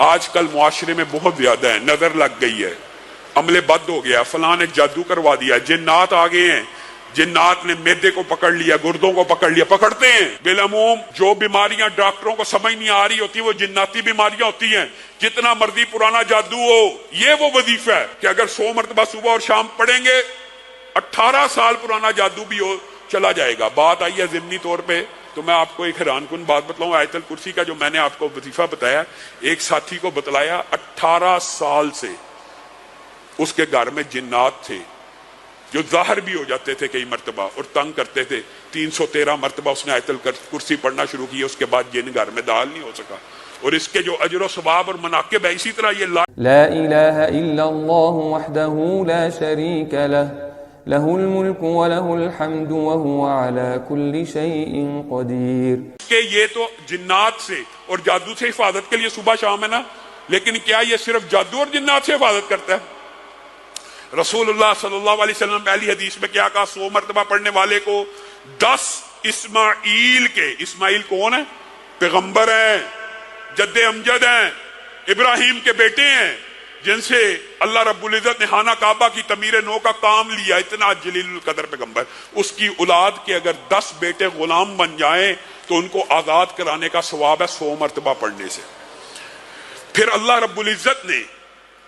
آج کل معاشرے میں بہت زیادہ ہے، نظر لگ گئی ہے، عمل بد ہو گیا، فلاں نے جادو کروا دیا، جنات آ گئے ہیں، جنات نے معدے کو پکڑ لیا، گردوں کو پکڑ لیا، پکڑتے ہیں۔ بالعموم جو بیماریاں ڈاکٹروں کو سمجھ نہیں آ رہی ہوتی وہ جناتی بیماریاں ہوتی ہیں۔ جتنا مرضی پرانا جادو ہو، یہ وہ وظیفہ ہے کہ اگر 100 مرتبہ صبح اور شام پڑھیں گے، 18 سال پرانا جادو بھی ہو چلا جائے گا۔ بات آئی ہے ضمنی طور پہ، تو میں آپ کو ایک حیران کن بات بتلاؤں۔ آیت الکرسی کا جو میں نے آپ کو وظیفہ بتایا، ایک ساتھی کو بتلایا 18 سال سے اس کے گھر میں جنات تھے جو ظاہر بھی ہو جاتے تھے کئی مرتبہ اور تنگ کرتے تھے۔ 313 مرتبہ اس نے آیت الکرسی پڑھنا شروع کی، اس کے بعد جن گھر میں داخل نہیں ہو سکا۔ اور اس کے جو اجر و ثواب اور مناقب ہے، اسی طرح یہ لا الہ الا اللہ وحدہ لا شریک لہ لہ الملک وله الحمد وهو على كل شيء قدیر۔ کہ یہ تو جنات سے اور جادو سے حفاظت کے لیے صبح شام ہے نا، لیکن کیا یہ صرف جادو اور جنات سے حفاظت کرتا ہے؟ رسول اللہ صلی اللہ علیہ وسلم پہلی حدیث میں کیا کہا؟ 100 مرتبہ پڑھنے والے کو 10 اسماعیل کے، اسماعیل کون ہے؟ پیغمبر ہیں، جد امجد ہیں، ابراہیم کے بیٹے ہیں، جن سے اللہ رب العزت نے خانہ کعبہ کی تعمیر نو کا کام لیا، اتنا جلیل القدر پیغمبر۔ اس کی اولاد کے اگر 10 بیٹے غلام بن جائیں تو ان کو آزاد کرانے کا ثواب ہے 100 مرتبہ پڑھنے سے۔ پھر اللہ رب العزت نے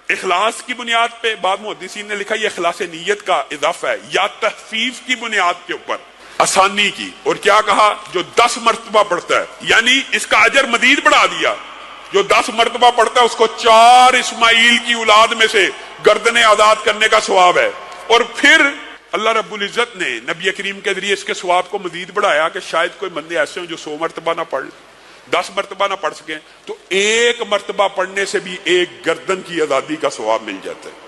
اخلاص کی بنیاد پہ، بعض محدثین نے لکھا یہ اخلاص نیت کا اضافہ ہے، یا تخفیف کی بنیاد کے اوپر آسانی کی، اور کیا کہا؟ جو 10 مرتبہ پڑھتا ہے، یعنی اس کا اجر مزید بڑھا دیا۔ جو 10 مرتبہ پڑھتا ہے اس کو 4 اسماعیل کی اولاد میں سے گردنیں آزاد کرنے کا ثواب ہے۔ اور پھر اللہ رب العزت نے نبی کریم کے ذریعے اس کے ثواب کو مزید بڑھایا کہ شاید کوئی بندے ایسے ہوں جو 100 مرتبہ نہ پڑھ، 10 مرتبہ نہ پڑھ سکیں، تو 1 مرتبہ پڑھنے سے بھی 1 گردن کی آزادی کا ثواب مل جاتا ہے۔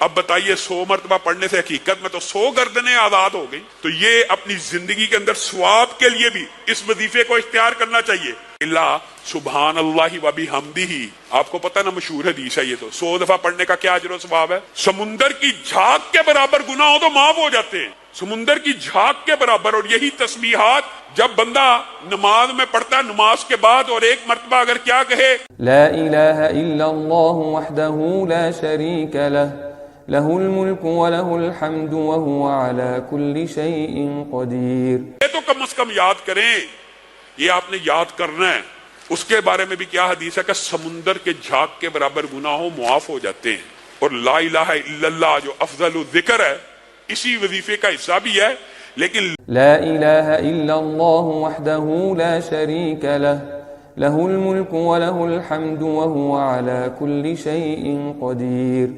اب بتائیے 100 مرتبہ پڑھنے سے حقیقت میں تو 100 گردنیں آزاد ہو گئی۔ تو یہ اپنی زندگی کے اندر ثواب کے لیے بھی اس وظیفے کو اختیار کرنا چاہیے۔ اللہ سبحان اللہ و بحمدہ، آپ کو پتہ نا مشہور حدیث ہے یہ، تو 100 دفعہ پڑھنے کا کیا اجر و ثواب ہے؟ سمندر کی جھاگ کے برابر گناہ ہو تو معاف ہو جاتے ہیں، سمندر کی جھاگ کے برابر۔ اور یہی تسبیحات جب بندہ نماز میں پڑھتا ہے، نماز کے بعد، اور 1 مرتبہ اگر کیا کہے لا الہ الا اللہ وحدہ لا شریک لہ لہ الملک وله الحمد وهو على كل شيء قدیر، یہ تو کم از کم یاد کریں، یہ آپ نے یاد کرنا ہے۔ اس کے بارے میں بھی کیا حدیث ہے کہ سمندر کے جھاگ کے برابر گناہوں معاف ہو جاتے ہیں۔ اور لا الہ الا اللہ جو افضل الذکر ہے، اسی وظیفے کا حصہ بھی ہے، لیکن لا الہ الا اللہ وحدہ لا شریک لہ لہ الملک وله الحمد وهو على كل شيء قدیر۔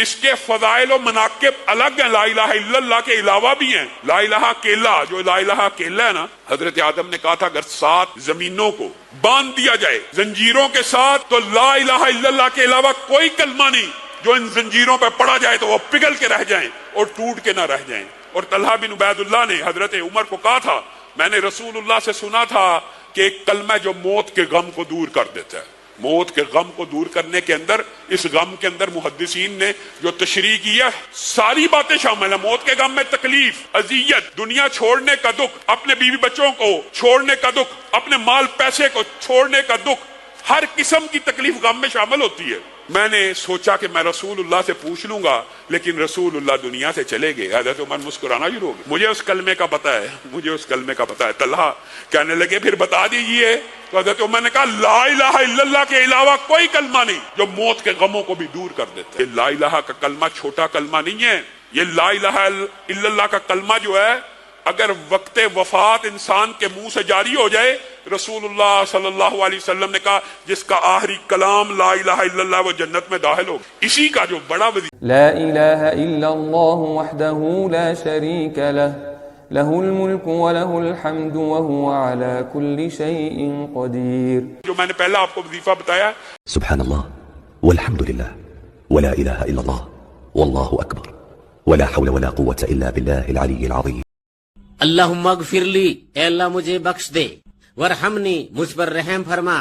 اس کے فضائل و مناقب الگ ہیں، لا الہ الا اللہ کے علاوہ بھی ہیں۔ لا الہ اکیلا، جو لا الہ اکیلا ہے نا، حضرت آدم نے کہا تھا اگر 7 زمینوں کو باندھ دیا جائے زنجیروں کے ساتھ، تو لا الہ الا اللہ کے علاوہ کوئی کلمہ نہیں جو ان زنجیروں پہ پڑا جائے تو وہ پگھل کے رہ جائیں اور ٹوٹ کے نہ رہ جائیں۔ اور طلحہ بن عبید اللہ نے حضرت عمر کو کہا تھا، میں نے رسول اللہ سے سنا تھا کہ ایک کلمہ جو موت کے غم کو دور کر دیتا ہے۔ موت کے غم کو دور کرنے کے اندر، اس غم کے اندر محدثین نے جو تشریح کی ہے ساری باتیں شامل ہیں۔ موت کے غم میں تکلیف، اذیت، دنیا چھوڑنے کا دکھ، اپنے بیوی بچوں کو چھوڑنے کا دکھ، اپنے مال پیسے کو چھوڑنے کا دکھ، ہر قسم کی تکلیف غم میں شامل ہوتی ہے۔ میں نے سوچا کہ میں رسول اللہ سے پوچھ لوں گا، لیکن رسول اللہ دنیا سے چلے گئے۔ حضرت عمر مسکرانا شروع ہو گئے، مجھے اس کلمے کا پتہ ہے، مجھے اس کلمے کا پتہ ہے۔ طلحہ کہنے لگے پھر بتا دیجئے، تو حضرت عمر نے کہا لا الہ الا اللہ کے علاوہ کوئی کلمہ نہیں جو موت کے غموں کو بھی دور کر دیتا ہے۔ یہ لا الہ کا کلمہ چھوٹا کلمہ نہیں ہے، یہ لا الہ الا اللہ کا کلمہ جو ہے اگر وقت وفات انسان کے منہ سے جاری ہو جائے، رسول اللہ صلی اللہ علیہ وسلم نے کہا جس کا آخری کلام لا الہ الا اللہ وہ جنت میں داخل ہوگا۔ اسی کا جو بڑا وظیفہ لا الہ الا اللہ وحدہ لا شریک لہ لہ الملک وله الحمد وهو على كل شيء قدیر، جو میں نے پہلا آپ کو وظیفہ بتایا۔ سبحان اللہ والحمد للہ ولا الہ الا اللہ واللہ اکبر ولا حول ولا قوة الا باللہ العلی العظیم۔ اللہم اغفر لی، اے اللہ مجھے بخش دے، ورحمنی، مجھ پر رحم فرما،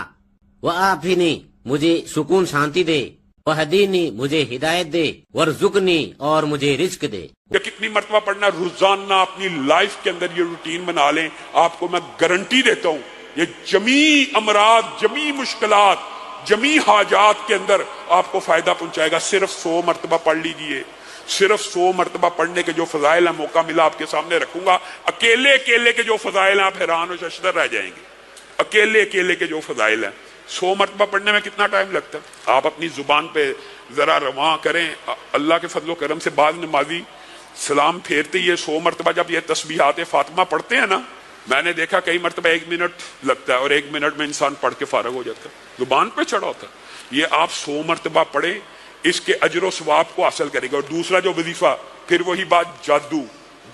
وآفنی، مجھے سکون شانتی دے، وہدینی، مجھے ہدایت دے، ورزقنی، اور مجھے رزق دے۔ کہ کتنی مرتبہ پڑھنا روزانہ اپنی لائف کے اندر یہ روٹین بنا لیں، آپ کو میں گارنٹی دیتا ہوں یہ جمی امراض، جمی مشکلات، جمی حاجات کے اندر آپ کو فائدہ پہنچائے گا. صرف 100 مرتبہ پڑھ لیجئے. صرف 100 مرتبہ پڑھنے کے جو فضائل ہیں، موقع ملا آپ کے سامنے رکھوں گا. اکیلے اکیلے کے جو فضائل ہیں آپ حیران و ششدر رہ جائیں گے. اکیلے اکیلے کے جو فضائل ہیں 100 مرتبہ پڑھنے میں کتنا ٹائم لگتا ہے؟ آپ اپنی زبان پہ ذرا رواں کریں. اللہ کے فضل و کرم سے بعض نمازی سلام پھیرتے ہی 100 مرتبہ جب یہ تسبیحات فاطمہ پڑھتے ہیں نا، میں نے دیکھا کئی مرتبہ 1 منٹ لگتا ہے اور 1 منٹ میں انسان پڑھ کے فارغ ہو جاتا ہے، زبان پہ چڑھا ہوتا ہے. یہ آپ 100 مرتبہ پڑھیں، اس کے اجر و ثواب کو حاصل کرے گا. اور دوسرا جو وظیفہ، پھر وہی بات، جادو،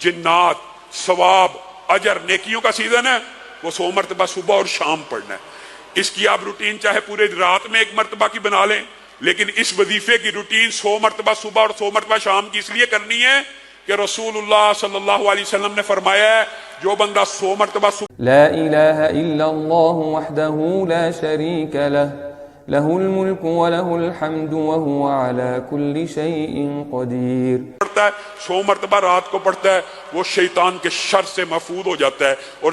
جنات، ثواب، اجر، نیکیوں کا سیزن ہے، وہ 100 مرتبہ صبح اور شام پڑھنا ہے. اس کی آپ روٹین چاہے پورے رات میں 1 مرتبہ کی بنا لیں، لیکن اس وظیفے کی روٹین 100 مرتبہ صبح اور 100 مرتبہ شام کی اس لیے کرنی ہے کہ رسول اللہ صلی اللہ علیہ وسلم نے فرمایا ہے جو بندہ 100 مرتبہ لا إله إلا الله وحده لا شريك له له الملك وله الحمد وهو على كل شيء قدير پڑھتا ہے، 100 مرتبہ رات کو پڑھتا ہے، وہ شیطان کے شر سے محفوظ ہو جاتا ہے. اور